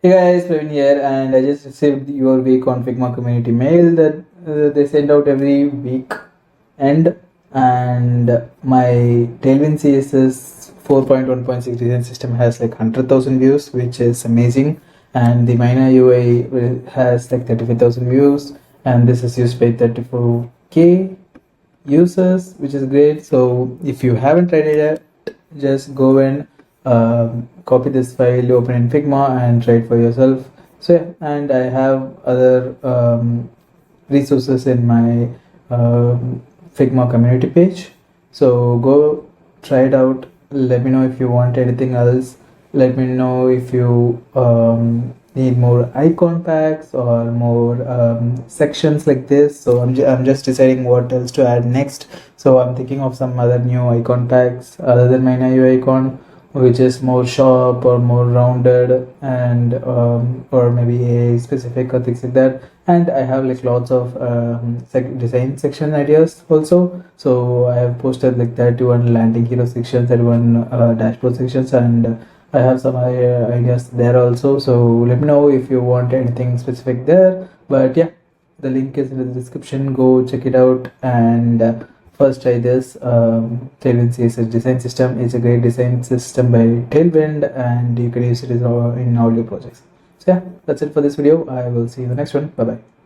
Hey guys, Praveen here, and I just received your week on Figma community mail that they send out every week end, and my Tailwind CSS 4.1.6 design system has like 100,000 views, which is amazing, and the Mina UI has like 35,000 views, and this is used by 34k users, which is great. So if you haven't tried it yet, just go and copy this file, open in Figma, and try it for yourself. So yeah, and I have other resources in my Figma community page. So go try it out. Let me know if you want anything else. Let me know if you need more icon packs or more sections like this. So I'm just deciding what else to add next. So I'm thinking of some other new icon packs other than my new icon, which is more sharp or more rounded, and or maybe a specific or things like that. And I have like lots of design section ideas also. So I have posted like 31 landing hero sections, 31 dashboard sections, and I have some ideas there also. So let me know if you want anything specific there. But yeah, the link is in the description. Go check it out and first try this. Tailwind CSS design system is a great design system by Tailwind, and you can use it in all your projects. So yeah, that's it for this video. I will see you in the next one. Bye bye.